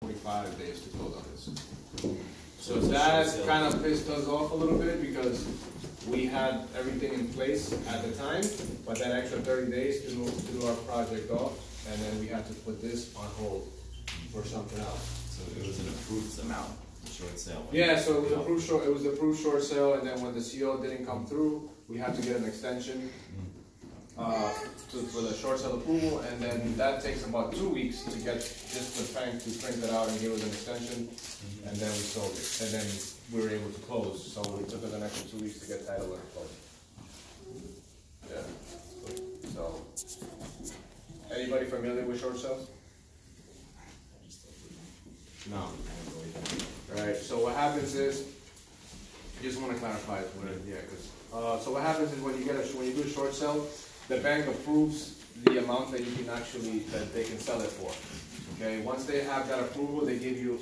45 days to close on this. So that kind of pissed us off a little bit because we had everything in place at the time, but that extra 30 days to do our project off, and then we had to put this on hold for something else. So it was an approved amount, short sale. Yeah, so it was approved short sale, and then when the CO didn't come through, we had to get an extension for the short sale approval, and then that takes about 2 weeks to get just the bank to print it out and give us an extension, and then we sold it, and then we were able to close. So we took us an extra 2 weeks to get title and close. Yeah. So, anybody familiar with short sales? No. Right. So what happens is, just want to clarify it. Yeah, because so what happens is when you do a short sale, the bank approves the amount that you can that they can sell it for. Okay. Once they have that approval, they give you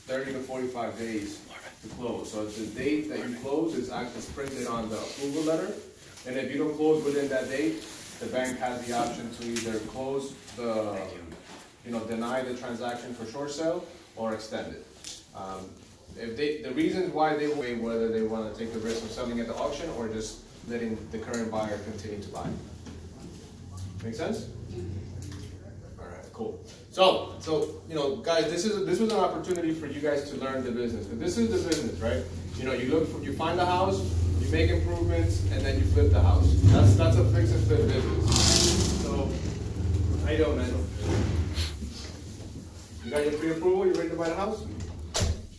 30 to 45 days to close. So the date that you close is printed on the approval letter, and if you don't close within that date, the bank has the option to either close deny the transaction for short sale or extend it. The reasons why they weigh whether they want to take the risk of selling at the auction or just letting the current buyer continue to buy. Make sense? All right, cool. So guys, this was an opportunity for you guys to learn the business. But this is the business, right? You find a house, you make improvements, and then you flip the house. That's a fix and flip business. So, how you doing, man? You got your pre-approval? You ready to buy the house?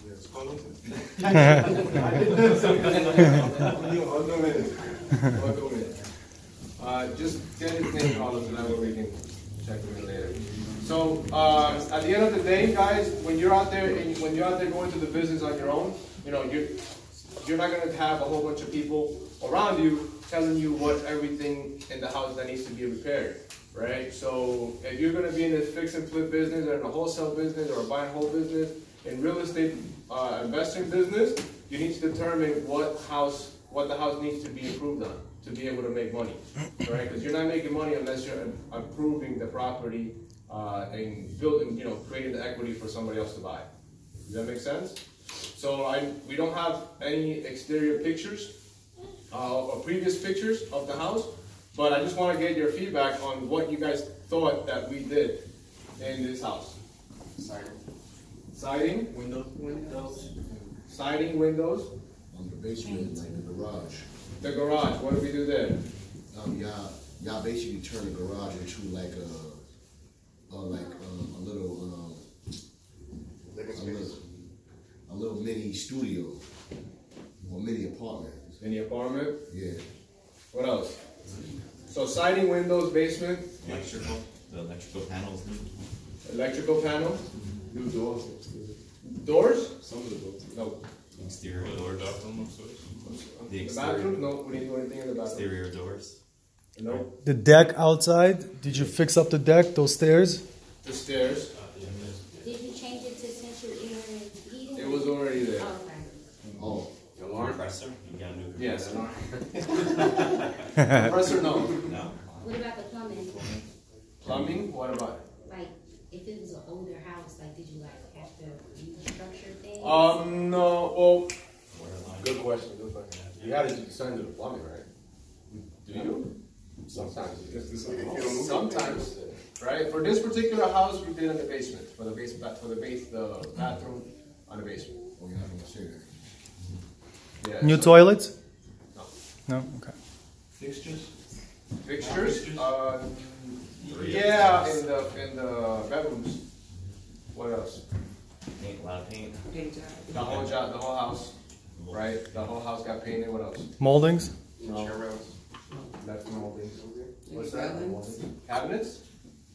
Yes, call them. Just get his name, Carlos, and I will read him. Check with him later. So at the end of the day, guys, when you're out there going to the business on your own, you're not going to have a whole bunch of people around you telling you what everything in the house that needs to be repaired, right? So if you're going to be in this fix and flip business or in a wholesale business or a buy and hold business, in real estate investing business, you need to determine what the house needs to be improved on to be able to make money, right? Because you're not making money unless you're improving the property and building, creating the equity for somebody else to buy. Does that make sense? So we don't have any exterior pictures or previous pictures of the house, but I just want to get your feedback on what you guys thought that we did in this house. Siding? Windows. Siding, windows. On the basement, like the garage. The garage, what did we do there? Y'all basically turn the garage into like a little mini studio or mini apartment. Mini apartment? Yeah. What else? So siding, windows, basement. The electrical panels. Electrical panel. New doors. Doors? Some of the doors. No. Exterior doors. The bathroom? No, we didn't do anything in the bathroom. Exterior doors. No. The deck outside, did you fix up the deck, those stairs? The stairs. Did you change it to central air and heating? It was already there. Oh, okay. Oh. Alarm compressor? You got a new Yes. compressor? Compressor, no. No. What about the plumbing? Plumbing? What about it? Like, if it was an older house, like, did you have to restructure things? No. Well, good question. You had to send to the plumbing, right? Do you? Sometimes. Sometimes, right? For this particular house, we did in the basement. For the bathroom on the basement. Oh, you're not gonna say that. Yeah. New toilets? No. No? Okay. Fixtures? Yeah, in the bedrooms. What else? Paint, a lot of paint. The whole house. Right? The whole house got painted. What else? Moldings? No. Left moldings. What's that? Cabinets?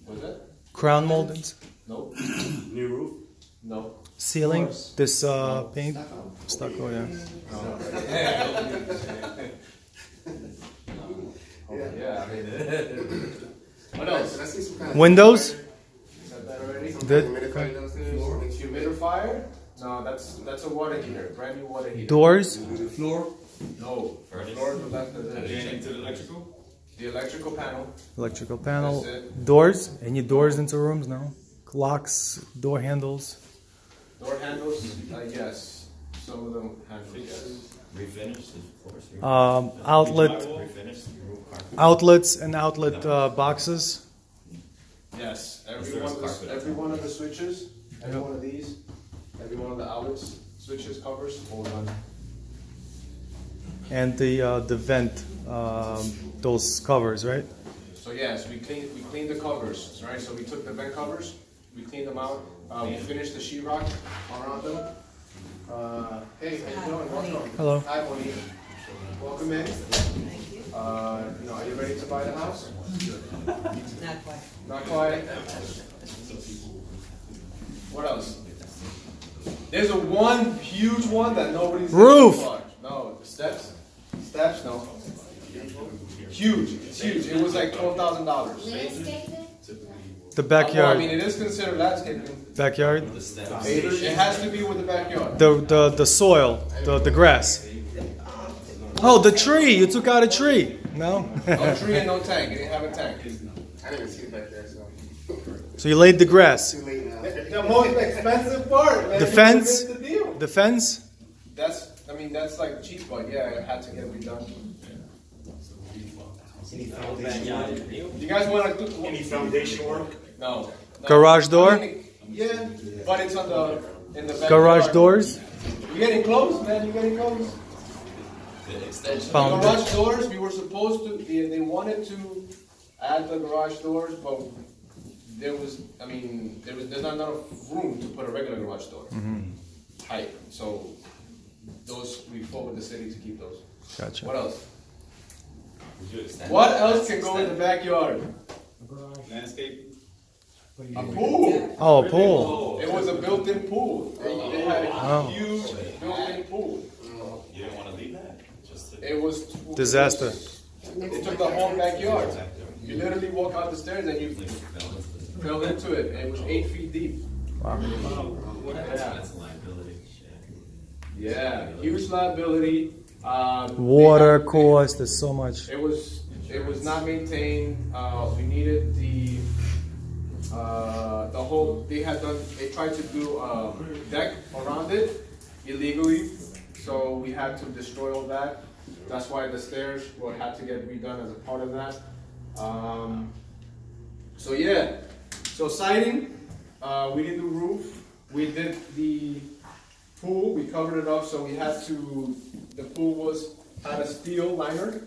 What's that? Crown moldings? Nope. New roof. No. Ceiling? This paint? Stucco, yeah. Yeah, I mean, what else? Windows? Got that already? Did? Humidifier? No, that's a water heater, brand new water heater. Doors? Floor. No. Furnace? Floors were left as Anything is. to the electrical? The electrical panel. Electrical panel. That's it. Doors? Any doors into rooms? No? Locks? Door handles? Door handles, yes. Some of them handles, yes. Refinished the floors. Outlet, Refinished the roof carpet. outlets and outlet boxes. Yes, Carpet. every one of the switches, every one of these, every one of the outlets, switches, covers, all done. And the vent, those covers, right? So yes, we cleaned the covers, right? So we took the vent covers, we cleaned them out, we finished the sheetrock around them. Hey, how you doing? Welcome. Hello. Hi, Monique. Welcome in. Are you ready to buy the house? Not quite. Not quite. What else? There's a one huge one that nobody's Roof. No, the steps. Steps, no. Huge. It's huge. It was like $12,000. Landscaping? The Well, I backyard. mean, it is considered landscaping. Backyard. It has to be with the backyard. The soil, the grass. Oh, the tree. You took out a tree. No. No tree and no tank. It didn't have a tank. I didn't see it back there, so. So you laid the grass. Too late now. The most expensive part, man. The fence. The deal. The fence. That's like cheap, but yeah, it had to get redone. Any foundation work? You guys want to do Any foundation work? No. Garage door? I mean, yeah, but it's on in the backyard. Garage doors. You getting close, man? You getting close? The extension. The Found garage doors, we were supposed to. They wanted to add the garage doors, but there's not enough room to put a regular garage door height. So those we fought with the city to keep those. Gotcha. What else? Would you extend What it? else can go in the backyard? Landscape? A pool. Oh, pool. It was a built-in pool. They had a Wow. huge built-in pool. You didn't want to leave that? Just to It was Disaster. It took the whole backyard. You literally walk out the stairs and you fell into it. And it was 8 feet deep. Wow. That's a liability. Yeah, huge liability. Water cost. There's so much. It was not maintained. We needed the whole. They tried to do a deck around it illegally, so we had to destroy all that. That's why the stairs had to get redone as a part of that. So yeah, so siding. We did the roof. We did the pool. We covered it up, so we had to. The pool had a steel liner.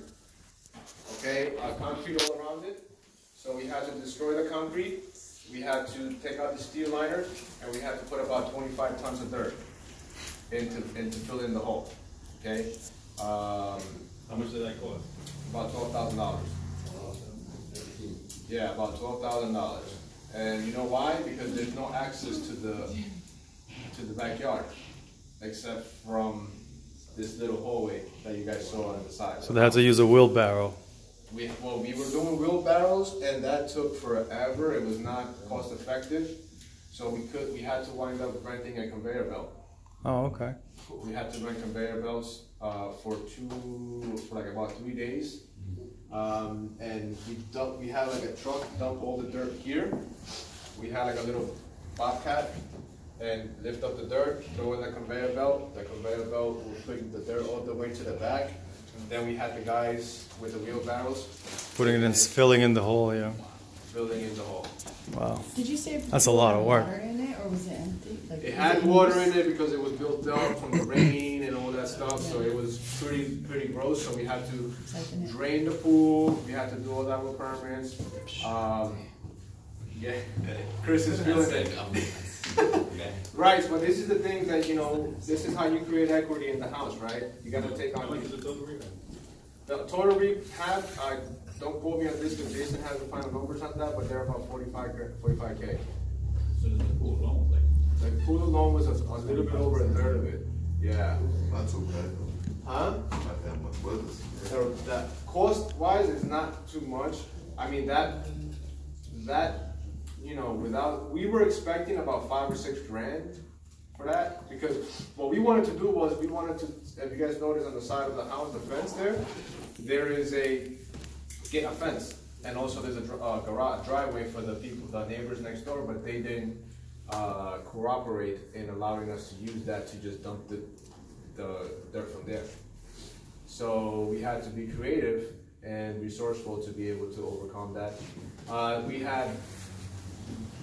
Okay, concrete all around it. So we had to destroy the concrete. We had to take out the steel liner, and we had to put about 25 tons of dirt to fill in the hole. Okay. How much did that cost? About $12,000. Yeah, about $12,000. And you know why? Because there's no access to the backyard, except from this little hallway that you guys saw on the side. So they had to use a wheelbarrow. We were doing wheelbarrows, and that took forever. It was not cost effective, so we had to wind up renting a conveyor belt. Oh, okay. We had to rent conveyor belts for like about 3 days, and we had like a truck dump all the dirt here. We had like a little bobcat and lift up the dirt, throw in the conveyor belt. The conveyor belt will put the dirt all the way to the back. Then we had the guys with the wheelbarrows Putting it in, filling in the hole. Yeah. filling in the hole. Wow. Did you say That's a lot of work. water in it, or was it empty? Like, It was had it water used? in it because it was built up from the rain and all that stuff, so it was pretty gross. So we had to Siphon it. drain the pool. We had to do all that with permits. Yeah, Chris is feeling it. Okay. Right, but this is the thing that this is how you create equity in the house, right? You got to take on How much is the total rehab? the total rehab. Don't quote me on this because Jason has the final numbers on that, but they're about 45K. So does the pool alone, like, The pool alone was a little bit over a third of it. Yeah. Not too bad. Huh? Not that much. What is it? So that cost-wise is not too much. I mean that we were expecting about $5 or $6 grand for that, because what we wanted to do was if you guys notice on the side of the house, the fence there is a fence, and also there's a garage driveway for the neighbors next door, but they didn't cooperate in allowing us to use that to just dump the dirt from there. So we had to be creative and resourceful to be able to overcome that. We had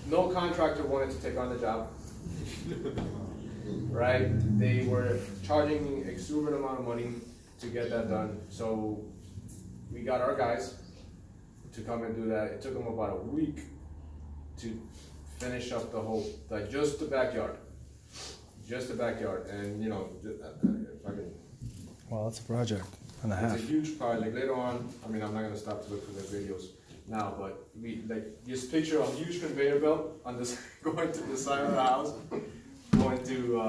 no contractor wanted to take on the job, right? They were charging exuberant amount of money to get that done. So we got our guys to come and do that. It took them about a week to finish up the whole, like just the backyard. And you know, if I can. Wow, that's a project and a half. It's a huge project. Later on, I mean, I'm not gonna stop to look for the videos now, but we like just picture a huge conveyor belt on this going to the side of the house, going to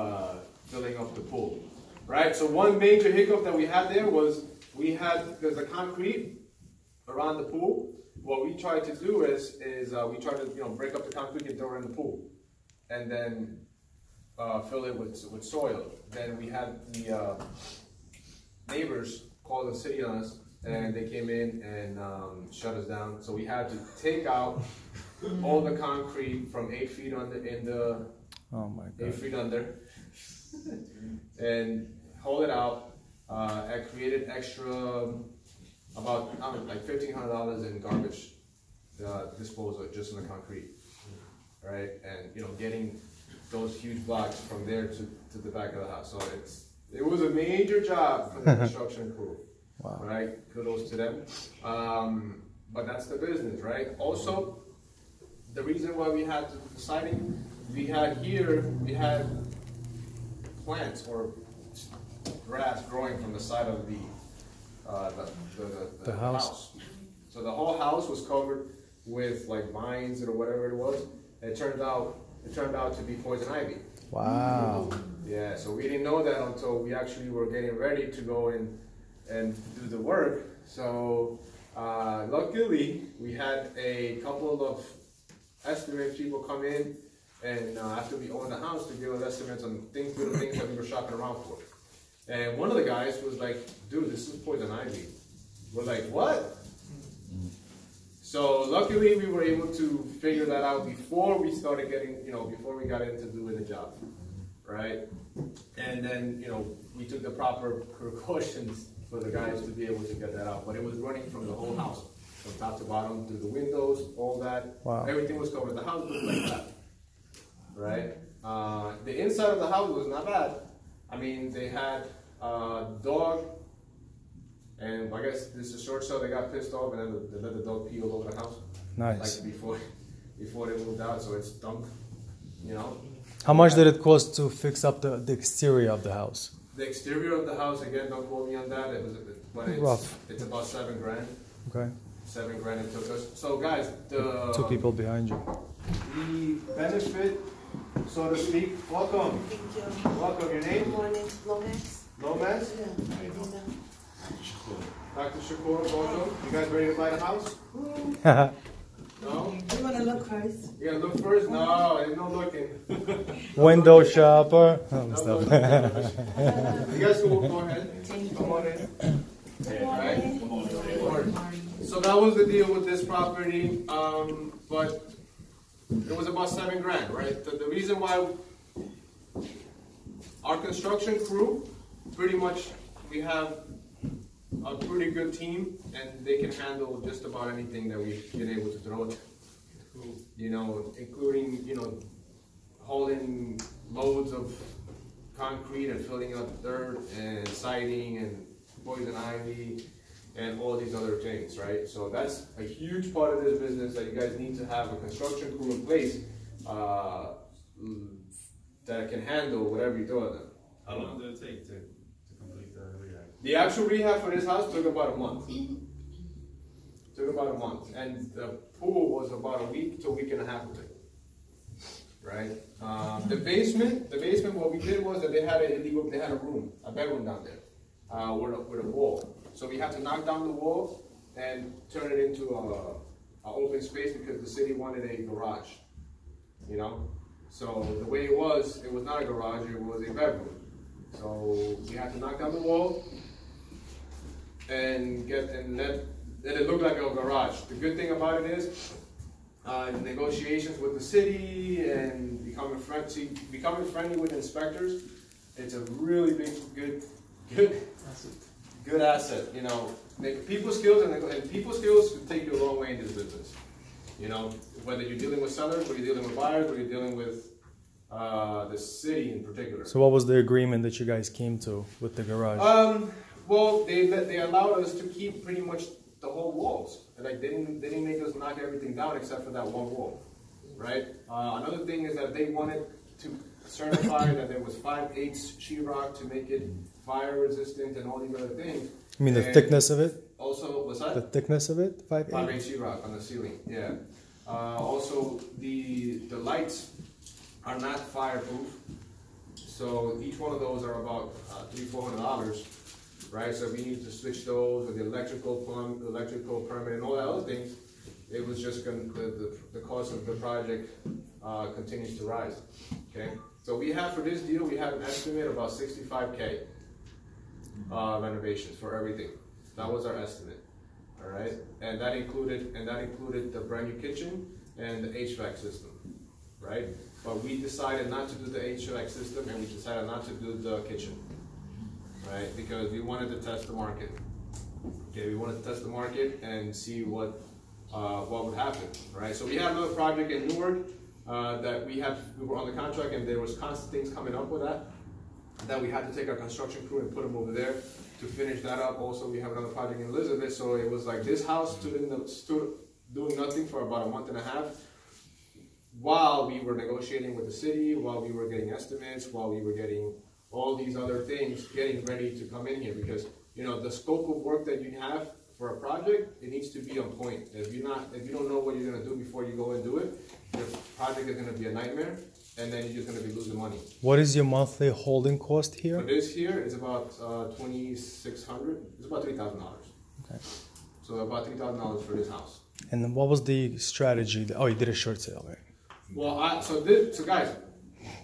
filling up the pool, right? So one major hiccup that we had there was there's a concrete around the pool. What we tried to do is we tried to break up the concrete and throw it in the pool, and then fill it with soil. Then we had the neighbors call the city on us, and they came in and shut us down. So we had to take out all the concrete from 8 feet under in the Oh my God. 8 feet under, and haul it out. I created extra about like $1,500 in garbage disposal just in the concrete, right? And getting those huge blocks from there to the back of the house. So it was a major job for the construction crew. Wow. Right? Kudos to them. But that's the business, right? Also, the reason why we had the siding, we had plants or grass growing from the side of the house. So the whole house was covered with like vines or whatever it was. It turned out to be poison ivy. Wow. Yeah, so we didn't know that until we actually were getting ready to go in and do the work. So luckily we had a couple of estimate people come in and after we owned the house to give us estimates on little things that we were shopping around for. And one of the guys was like, dude, this is poison ivy. We're like, what? So luckily we were able to figure that out before we started getting, before we got into doing the job, right? And then, we took the proper precautions for the guys to be able to get that out. But it was running from the whole house, from top to bottom, through the windows, all that. Wow. Everything was covered. The house looked like that, right? The inside of the house was not bad. I mean, they had a dog, and I guess this is short, so they got pissed off, and then they let the dog pee all over the house. Nice. Like before they moved out, so it stunk, How much did it cost to fix up the exterior of the house? The exterior of the house, again, don't quote me on that. It was, but Rough. It's about $7,000. Okay. $7,000 it took us. So guys, the Two people behind you. The benefit, so to speak. Welcome. Thank you. Welcome. Your name? Good morning, Lomax. Lomax. Yeah. Dr. Shakur, welcome. You guys ready to buy the house? No? You want to look first? You gotta look first? No, there's no looking. Window shopper. No Stuff. looking. You guys go ahead. Come on in. Good Right? morning. So that was the deal with this property, but it was about $7,000, right? The reason why our construction crew, pretty much, we have a pretty good team, and they can handle just about anything that we've been able to throw at them. Including, hauling loads of concrete and filling up dirt and siding and poison ivy and all these other things, right? So that's a huge part of this business, that you guys need to have a construction crew in place that can handle whatever you throw at them. How long did it take to complete the rehab? The actual rehab for this house took about a month. And the pool was about a week to a week and a half of it, right? The basement, what we did was that they had a room, a bedroom down there, with a wall. So we had to knock down the wall and turn it into a open space because the city wanted a garage, So the way it was not a garage, it was a bedroom. So we had to knock down the wall and let it look like a garage. The good thing about it is negotiations with the city and becoming friendly with inspectors. It's a really big, good asset. You know, people skills and people skills can take you a long way in this business. You know, whether you're dealing with sellers, or you're dealing with buyers, or you're dealing with the city in particular. So what was the agreement that you guys came to with the garage? Well, they allowed us to keep pretty much the whole walls. Like they didn't make us knock everything down except for that one wall, right? Another thing is that they wanted to certify that there was 5/8 sheetrock to make it fire resistant and all these other things. I mean the thickness of it? Also, what's that? The thickness of it? 5/8? 5/8 sheetrock on the ceiling, yeah. Also, the lights are not fireproof, so each one of those are about $300-400, right? So we need to switch those with the electrical permit, and all that other things. It was just the cost of the project continues to rise. Okay, so we have for this deal, we have an estimate about $65K renovations for everything. That was our estimate. All right, and that included the brand new kitchen and the HVAC system, right? But we decided not to do the HVAC system, and we decided not to do the kitchen, right? Because we wanted to test the market. Okay, we wanted to test the market and see what would happen, right? So we had another project in Newark that we were on the contract, and there was constant things coming up with that we had to take our construction crew and put them over there to finish that up. Also, we have another project in Elizabeth, so it was like this house stood doing nothing for about a month and a half while we were negotiating with the city, while we were getting estimates, while we were getting all these other things getting ready to come in here, because you know the scope of work that you have for a project, it needs to be on point. If you don't know what you're going to do before you go and do it, the project is going to be a nightmare, and then you're just going to be losing money. What is your monthly holding cost here? For this here, it's about $2,600. It's about $3,000. Okay. So about $3,000 for this house. And then what was the strategy? Oh, you did a short sale, right? Well, so guys,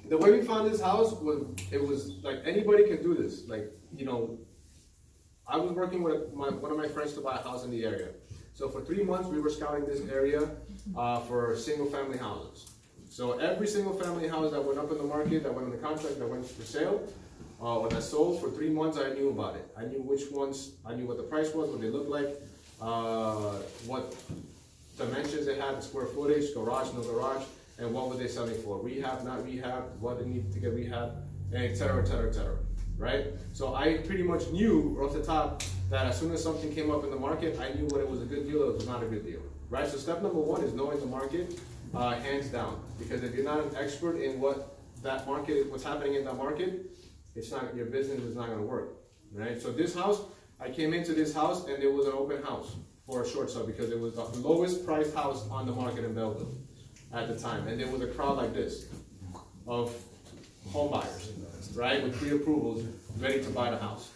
the way we found this house was like anybody can do this. Like, you know, I was working with one of my friends to buy a house in the area. So for 3 months, we were scouting this area for single-family houses. So every single-family house that went up in the market, that went on the contract, that went for sale, when I sold for 3 months, I knew about it. I knew which ones, I knew what the price was, what they looked like, what dimensions they had, the square footage, garage, no garage, and what were they selling for? Rehab, not rehab, what they needed to get rehab, and et cetera, et cetera, et cetera. Right? So I pretty much knew off the top that as soon as something came up in the market, I knew what it was a good deal, it was not a good deal. Right? So step number one is knowing the market, hands down. Because if you're not an expert in what's happening in that market, your business is not going to work. Right? So this house, I came into this house and it was an open house for a short sale because it was the lowest priced house on the market in Belleville at the time. And there was a crowd like this of home buyers, right, with pre-approvals, ready to buy the house.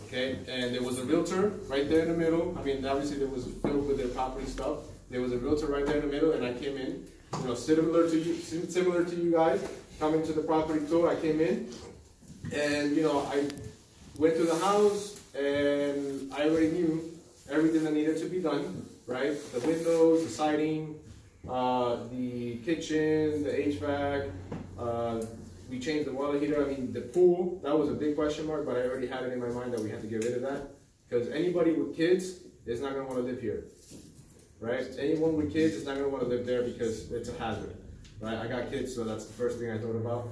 Okay, and there was a realtor right there in the middle. I mean, obviously there was filled with their property stuff. There was a realtor right there in the middle, and I came in, you know, similar to you guys, coming to the property tour. I came in, and you know, I went to the house, and I already knew everything that needed to be done, right? The windows, the siding, the kitchen, the HVAC. We changed the water heater. I mean, the pool, that was a big question mark, but I already had it in my mind that we had to get rid of that. Because anybody with kids is not going to want to live here, right? Anyone with kids is not going to want to live there because it's a hazard, right? I got kids, so that's the first thing I thought about.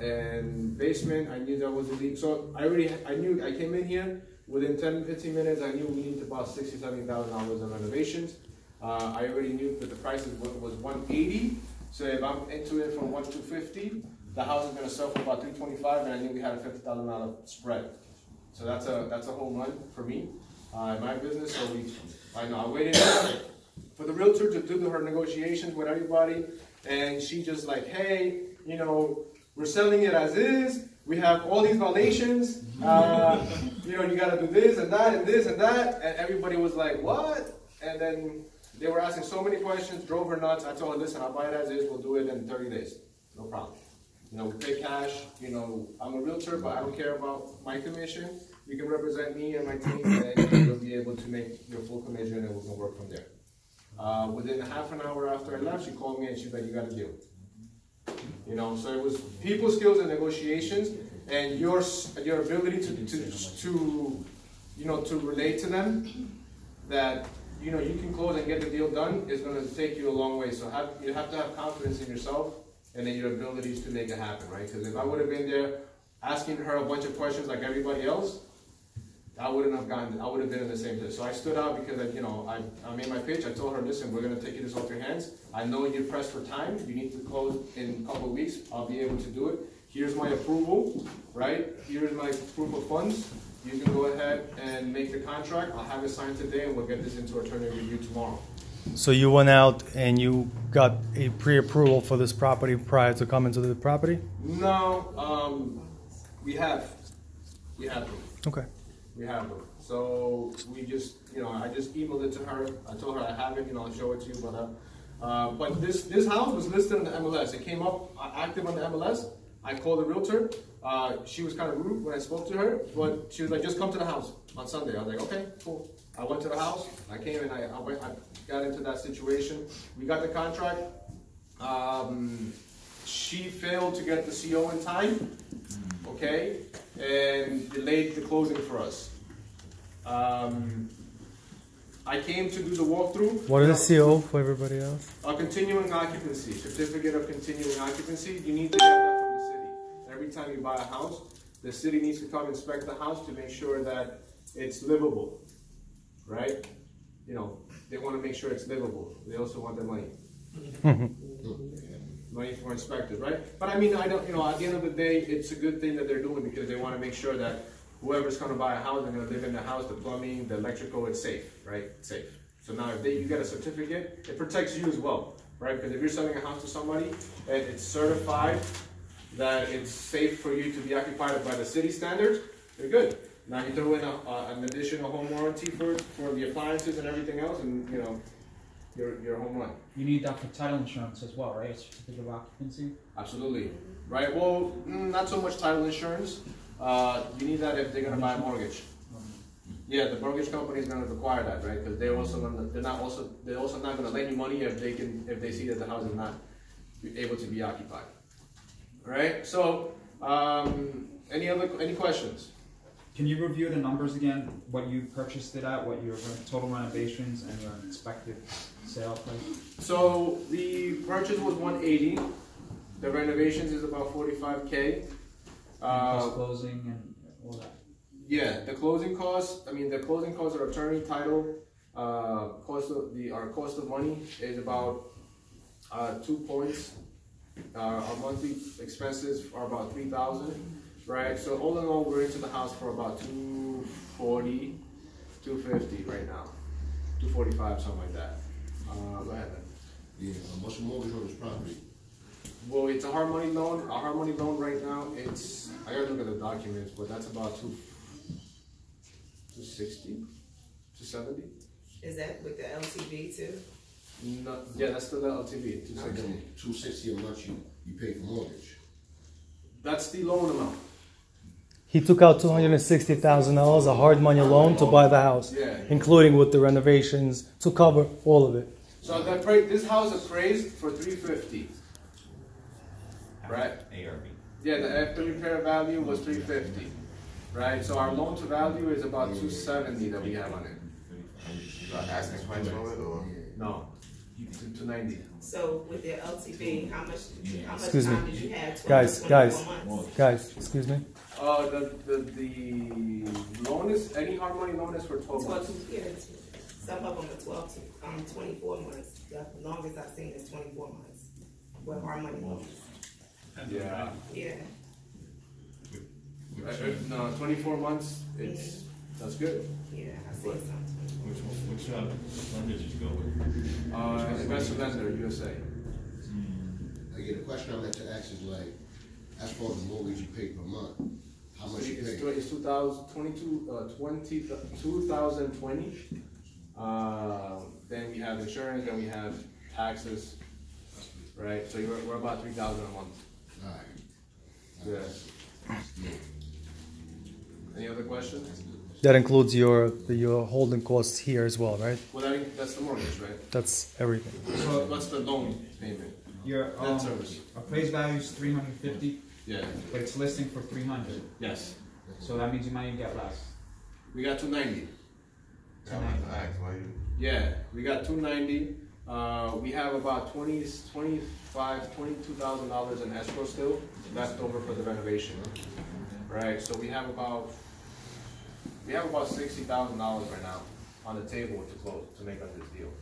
And basement, I knew that was a leak. So I knew, I came in here, within 10-15 minutes, I knew we needed about $60,000 to $70,000 in renovations. I already knew that the price was $180. So if I'm into it for $250, the house is going to sell for about $325, and I knew we had a $50,000 spread. So that's a home run for me in my business. So I waited for the realtor to do her negotiations with everybody, and she just like, hey, you know, we're selling it as is. We have all these violations. You know, you got to do this and that and this and that, and everybody was like, what? And then they were asking so many questions, drove her nuts. I told her, listen, I'll buy it as is. We'll do it in 30 days. No problem. You know, we pay cash. You know, I'm a realtor, but I don't care about my commission. You can represent me and my team, and you'll be able to make your full commission, and we can work from there. Within half an hour after I left, she called me and she's like, you got a deal. You know, so it was people skills and negotiations, and your ability to you know, to relate to them that, you know, you can close and get the deal done is going to take you a long way. So you have to have confidence in yourself and in your abilities to make it happen, right? Because if I would have been there asking her a bunch of questions like everybody else, I would have been in the same place. So I stood out because, I made my pitch. I told her, listen, we're going to take this off your hands. I know you're pressed for time. You need to close in a couple of weeks. I'll be able to do it. Here's my approval, right? Here's my proof of funds. You can go ahead and make the contract. I'll have it signed today, and we'll get this into attorney review tomorrow. So you went out and you got a pre-approval for this property prior to coming to the property? No, we have them. Okay. We have them. So we just, I just emailed it to her. I told her I have it, I'll show it to you. But this house was listed on the MLS. It came up active on the MLS. I called the realtor. She was kind of rude when I spoke to her, but she was like, just come to the house on Sunday. I was like, okay, cool. I went to the house. I came and I got into that situation. We got the contract. She failed to get the CO in time, okay, and delayed the closing for us. I came to do the walkthrough. What is a CO for everybody else? A continuing occupancy, certificate of continuing occupancy. You need to get that from the city. Every time you buy a house, the city needs to come inspect the house to make sure that it's livable, right? They want to make sure it's livable. They also want their money. Money for inspectors, right? But I mean, I don't, at the end of the day, it's a good thing that they're doing because they want to make sure that whoever's going to buy a house, they're going to live in the house, the plumbing, the electrical, it's safe, right? It's safe. So now if you get a certificate, it protects you as well, right? Because if you're selling a house to somebody and it's certified that it's safe for you to be occupied by the city standards, you're good. Now you throw in an additional home warranty for the appliances and everything else, and you're home run. You need that for title insurance as well, right? A certificate of occupancy? Absolutely. Right? Well, not so much title insurance. You need that if they're going to buy a mortgage. Yeah, the mortgage company is going to require that, right? Because they're also not going to lend you money if they see that the house is not able to be occupied. All right? So, any questions? Can you review the numbers again? What you purchased it at, what your total renovations and your expected sale price? So the purchase was 180. The renovations is about 45K. Plus closing and all that. Yeah, the closing costs. I mean, the closing costs are attorney, title. Our cost of money is about 2 points. Our monthly expenses are about 3,000. Right, so all in all, we're into the house for about 240, 250 right now, 245, something like that. Go ahead, man. Yeah, what's the mortgage on this property? Well, it's a hard money loan. A hard money loan right now, I gotta look at the documents, but that's about 260, 270. Is that with the LTV too? No, yeah, that's still the LTV. 260 a month you pay for mortgage. That's the loan amount. He took out $260,000, a hard money loan to buy the house, including with the renovations to cover all of it. So this house appraised for 350, right? ARV. Yeah, the after repair value was 350, right? So our loan to value is about 270 that we have on it. Asking price on it or? No, 290. So with your LTV, how much Excuse time me. did you have? Guys, excuse me. The loan is, any hard money loan is for 12 months. 12 years. Some of them are 12 to 24 months. The longest I've seen is 24 months. With hard money loans. Yeah. Yeah. No, 24 months, that's good. Yeah, I see some. Which lender did you go with? Investor lender, USA. Again, the question I meant to ask is like, as far as the mortgage you pay per month, how much you pay? It's 2020. Then we have insurance, then we have taxes, right? So we're about 3,000 a month. All right. Yeah. Any other questions? That includes your holding costs here as well, right? Well, that's the mortgage, right? That's everything. So what's the loan payment? Your Debt service. appraised value is 350, Yeah. but it's listing for 300. Yes. So that means you might even get less. We got 290. Yeah, we got 290. We have about $22,000 in escrow still left over for the renovation. Right, so we have about $60,000 right now on the table to close, to make up this deal.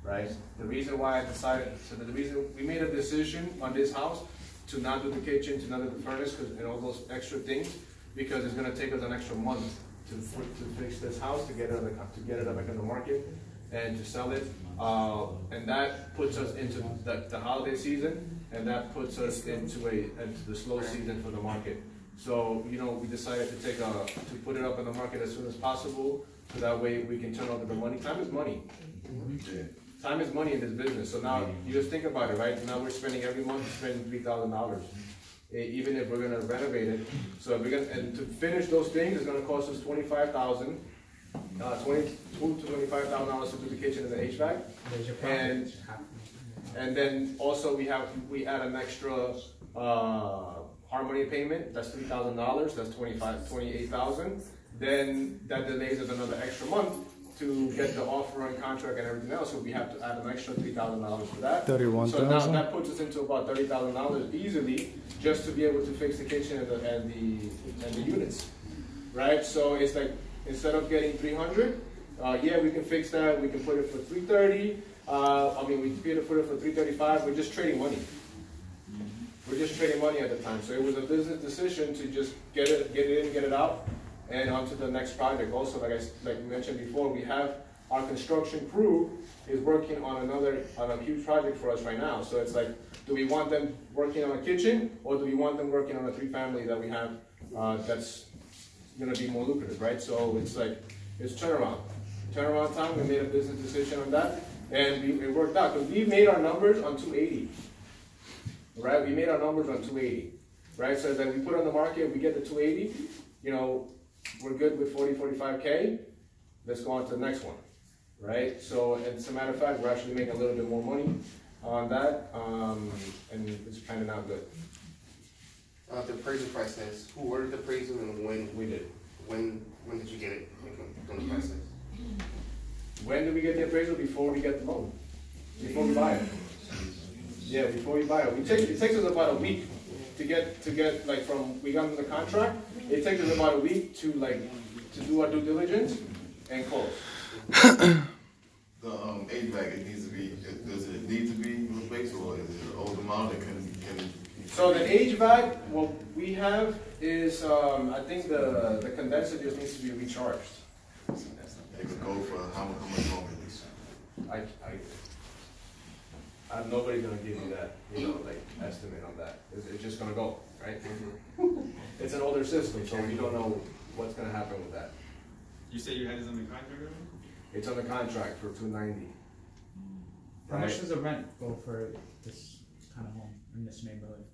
Right? The reason why the reason we made a decision on this house to not do the kitchen, to not do the furnace, and all those extra things, because it's gonna take us an extra month to fix this house, to get it back on the market, and to sell it. And that puts us into the holiday season, and that puts us into the slow season for the market. So, you know, we decided to put it up on the market as soon as possible, so that way we can turn over the money. Time is money. Time is money in this business. So now, you just think about it, right? Now we're spending every month, $3,000. Even if we're gonna renovate it. So if and to finish those things, it's gonna cost us $25,000, $22,000 to $25,000 to do the kitchen and the HVAC. And then also we add an extra harmony payment. That's $3,000. That's $28,000. Then that delays us another extra month to get the offer and contract and everything else. So we have to add an extra $3,000 for that. $31,000. So now that puts us into about $30,000 easily, just to be able to fix the kitchen and the units, right? So it's like, instead of getting 300, yeah, we can fix that. We can put it for 330. I mean, we could put it for 335. We're just trading money. We're just trading money at the time. So it was a business decision to just get it in, get it out, and on to the next project. Also, like we mentioned before, we have our construction crew is working on a huge project for us right now. So it's like, do we want them working on a kitchen, or do we want them working on a 3-family that we have that's gonna be more lucrative, right? So it's like, it's turnaround time. We made a business decision on that, and it worked out, because we made our numbers on 280, right? We made our numbers on 280, right? So that we put on the market, we get the 280, you know, we're good with 45K. Let's go on to the next one, right? So as a matter of fact, we're actually making a little bit more money on that, and it's kind of not good. The appraisal process, who ordered the appraisal and when? We did. When did you get it from the process? When do we get the appraisal? Before we get the loan. Before we buy it. Yeah, before we buy it. It takes us about a week to get like from we got into the contract. It takes us about a week to do our due diligence and close. The HVAC, it needs to be. Does it need to be replaced, or is it an old model that can? So the HVAC, what we have is, I think the condenser just needs to be recharged. It could go for how much longer? I'm nobody gonna give you that, like estimate on that. It's just gonna go, right? It's an older system, so we don't know what's gonna happen with that. You say you had this on the contract already? It's on the contract for $290. How much does the rent go for this kind of home in this neighborhood?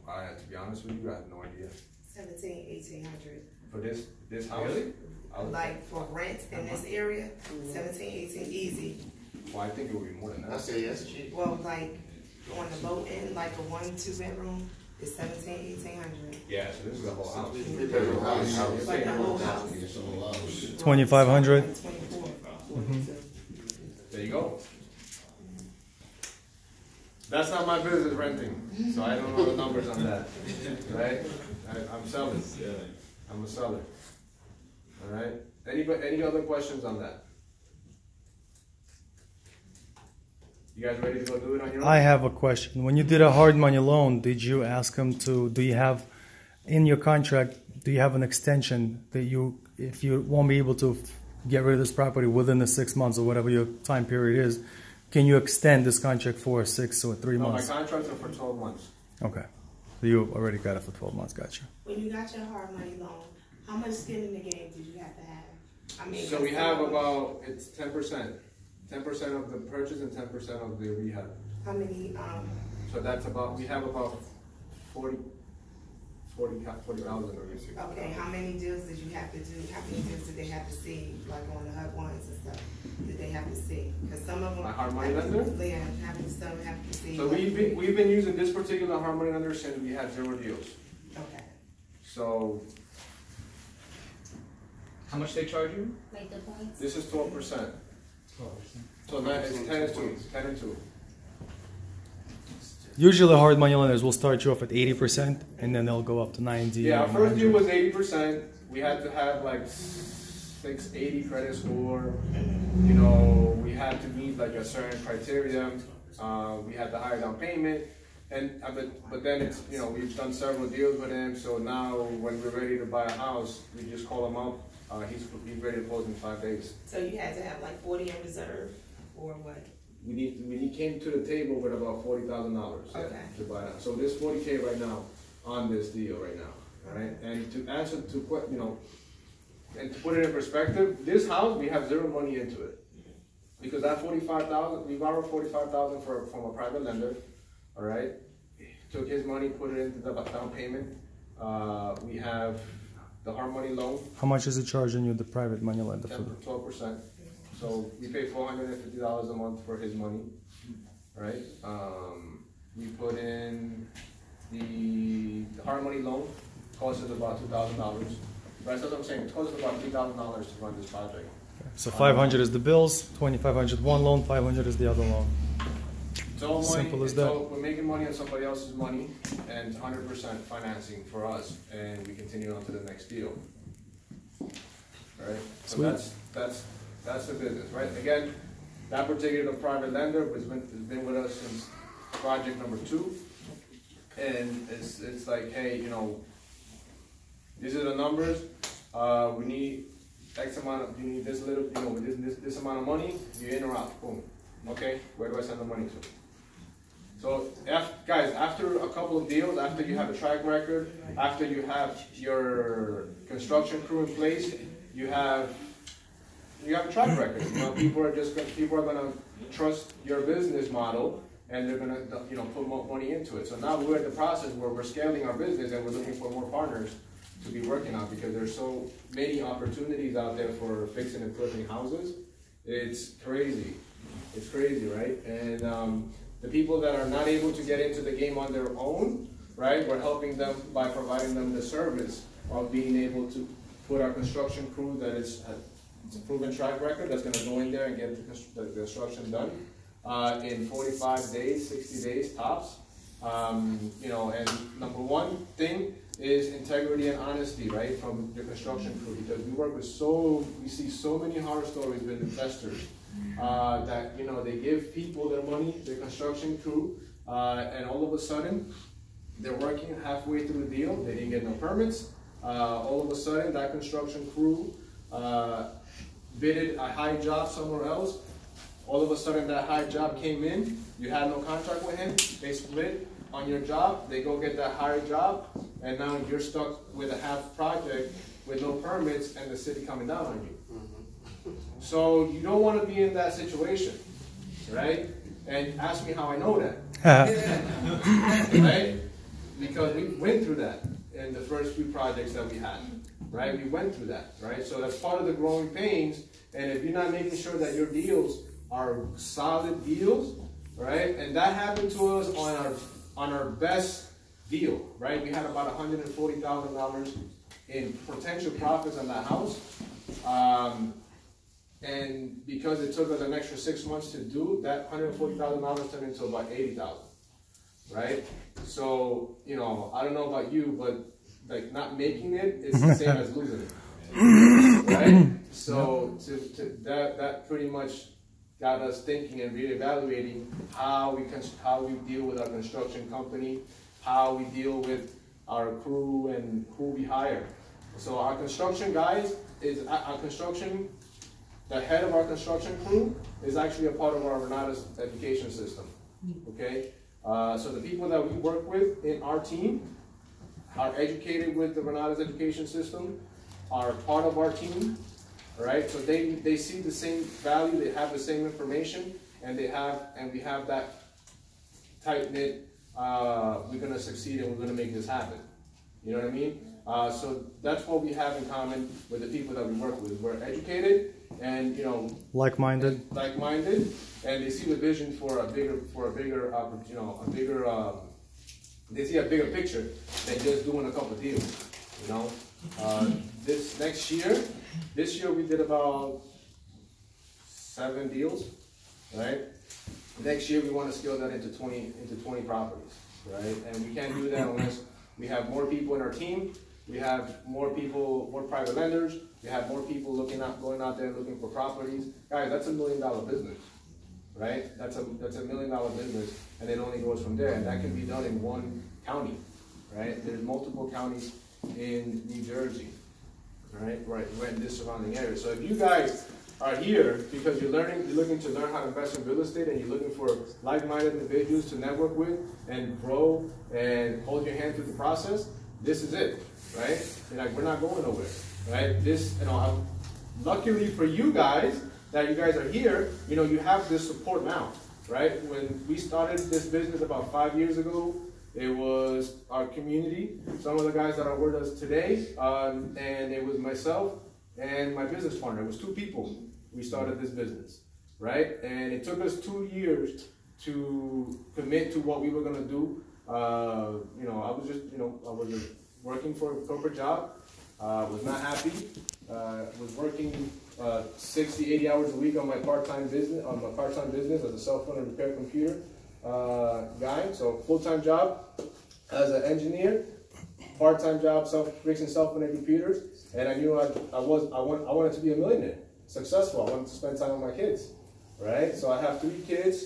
To be honest with you, I have no idea. 1,800 For this house? Really? Like for rent in this area, 17, 18, easy. Well, I think it would be more than that. I say yes, cheap. Well, like on the low end, like a 1-2 bedroom, is 17, 1,800. Yeah, so this is the whole house. Like the whole house. 2,500. There you go. That's not my business, renting, so I don't know the numbers on that, right? I'm selling. I'm a seller. All right. Any other questions on that? You guys ready to go do it on your own? I have a question. When you did a hard money loan, did you ask them to? Do you have in your contract? Do you have an extension that if you won't be able to get rid of this property within the 6 months or whatever your time period is? Can you extend this contract for 6 or 3 months? My contracts are for 12 months. Okay. So you already got it for 12 months, gotcha. When you got your hard money loan, how much skin in the game did you have to have? I mean, so we have about, it's 10%. 10% of the purchase and 10% of the rehab. How many, So that's about, we have about 40,000 or something. Okay, how many deals did you have to do? How many deals did they have to see, like on the HUD ones and stuff? Did they have to see? Because some of them. My hard money lender? Yeah, some have to see. So we've been using this particular hard money lender since we had 0 deals. Okay. So How much they charge you? Like the points? this is 12%. 12%. So that is 10 and 2. 10 and 2. Usually hard money lenders will start you off at 80% and then they'll go up to 90. Yeah, our or first deal 100. was 80%. We had to have like 680 credit score. You know, we had to meet like a certain criteria. We had the higher down payment. And but then it's, you know, we've done several deals with him. So now when we're ready to buy a house, we just call him up. He's ready to close in 5 days. So you had to have like 40 in reserve, or what? We came to the table with about $40,000 Okay. to buy it. So there's $40K right now on this deal right now, all right? And to answer to put, you know, and to put it in perspective, this house we have 0 money into it because that $45,000 we borrowed $45,000 from a private lender, all right? Took his money, put it into the down payment. We have the hard money loan. How much is it charging you, the private money lender? For 12%. So we pay $450 a month for his money, right? We put in the hard money loan, cost us about $2,000. Right, that's what I'm saying. It costs us about $3,000 to run this project. So 500 is the bills, 2,500 one loan, 500 is the other loan. It's all money. Simple as that. We're making money on somebody else's money, and 100% financing for us, and we continue on to the next deal. All right. So Sweet. that's the business, right? Again, that particular private lender has been with us since project number 2, and it's like, hey, you know, these are the numbers. We need X amount of, you need this little, you know, this amount of money. You're in or out. Boom. Okay. Where do I send the money to? So, guys, after a couple of deals, after you have a track record, after you have your construction crew in place, you have a track record. You know, people are gonna trust your business model, and they're gonna, you know, put more money into it. So now we're at the process where we're scaling our business, and we're looking for more partners to be working on because there's so many opportunities out there for fixing and flipping houses. It's crazy. It's crazy, right? And the people that are not able to get into the game on their own, right? We're helping them by providing them the service of being able to put our construction crew that is it's a proven track record that's going to go in there and get the construction done in 45 days, 60 days tops. You know, and number one thing is integrity and honesty, right, from your construction crew, because we see so many horror stories with investors that, you know, they give people their money, their construction crew, and all of a sudden they're working halfway through the deal, they didn't get no permits, all of a sudden that construction crew bidded a high job somewhere else, all of a sudden that high job came in, you had no contract with him, they split on your job, they go get that higher job, and now you're stuck with a half project with no permits and the city coming down on you. So you don't want to be in that situation, right? And ask me how I know that. Right? Because we went through that in the first few projects that we had, right? We went through that, right? So that's part of the growing pains, and if you're not making sure that your deals are solid deals, right? And that happened to us on our best deal, right? We had about $140,000 in potential profits on that house. And because it took us an extra 6 months to do, that $140,000 turned into about $80,000, right? So, you know, I don't know about you, but like not making it is the same as losing it, right? So that pretty much got us thinking and reevaluating how we deal with our construction company, how we deal with our crew and who we hire. So our construction guys the head of our construction crew is actually a part of our Renata's education system, okay? So the people that we work with in our team are educated with the Renata's education system, are part of our team, all right? So they see the same value, they have the same information, and we have that tight-knit, we're gonna succeed and we're gonna make this happen. You know what I mean? So that's what we have in common with the people that we work with. We're educated and, like-minded, and they see the vision for a bigger, they see a bigger picture than just doing a couple deals. This year we did about 7 deals, right? Next year we want to scale that into 20 properties, right? And we can't do that unless we have more people in our team. We have more private lenders. We have more people going out there looking for properties. Guys, that's $1 million business, right? That's a $1 million business, and it only goes from there. And that can be done in one county, right? There's multiple counties in New Jersey, right in this surrounding area. So if you guys are here because you're looking to learn how to invest in real estate, and you're looking for like-minded individuals to network with and grow and hold your hand through the process, this is it, right? We're not going nowhere, right? Luckily for you guys that you guys are here, you have this support now, right? When we started this business about 5 years ago, it was our community, some of the guys that are with us today, and it was myself and my business partner. It was 2 people. We started this business, right? And it took us 2 years to commit to what we were gonna do. I was just working for a corporate job. Was not happy. Was working 60, 80 hours a week on my part-time business, as a cell phone and repair computer guy. So full-time job as an engineer, part-time job fixing cell phone and computers, and I knew I wanted to be a millionaire, successful. I wanted to spend time with my kids, right? So I have 3 kids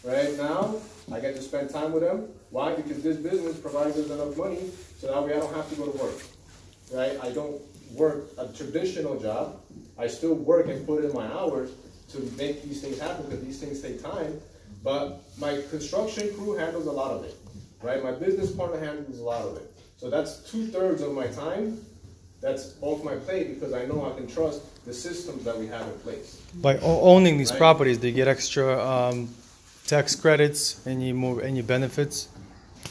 right now. I get to spend time with them. Why? Because this business provides us enough money so that way I don't have to go to work, right? I don't work a traditional job. I still work and put in my hours to make these things happen, because these things take time. But my construction crew handles a lot of it, right? My business partner handles a lot of it. So that's 2/3 of my time. That's off my plate, because I know I can trust the systems that we have in place. By owning these properties, do you get extra tax credits, any benefits?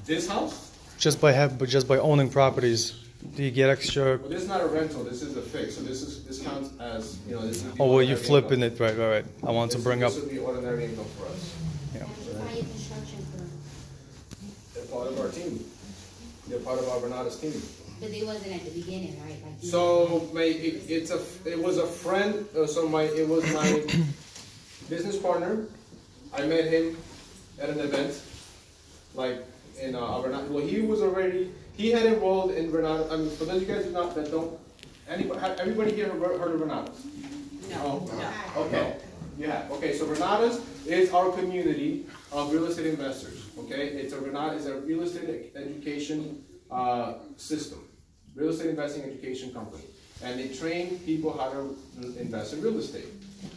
This house? Just by owning properties, do you get extra? Well, this is not a rental. This is a fix. So this counts as This is Oh, well, you're flipping it, right. I want to bring up. This would be ordinary income for us. Yeah. Fire construction firm. They're part of our team. They're part of our Bernardo's team. But they wasn't at the beginning, right? So it was a friend. It was my business partner. I met him at an event, in Bernardo. Well, he had enrolled in Bernardo. I mean, for those of you guys everybody here heard of Bernardo's? No. Okay. Yeah. Okay. So Bernardo's is our community of real estate investors. Okay. It's a real estate education system, real estate investing education company, and they train people how to invest in real estate.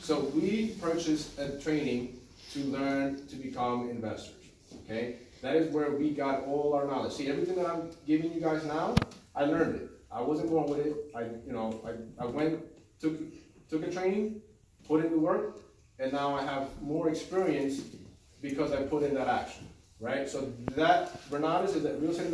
So we purchased a training to learn to become investors. Okay. That is where we got all our knowledge. See, everything that I'm giving you guys now, I learned it. I wasn't born with it. I went, took a training, put in the work, and now I have more experience because I put in that action, right? So Bernardo's is a real estate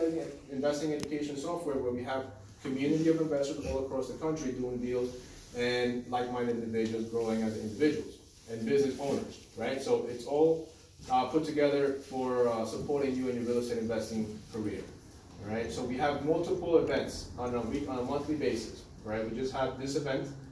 investing education software where we have community of investors all across the country doing deals, and like-minded individuals growing as individuals and business owners, right? So it's all put together for supporting you in your real estate investing career. All right, so we have multiple events on a monthly basis. Right, we just had this event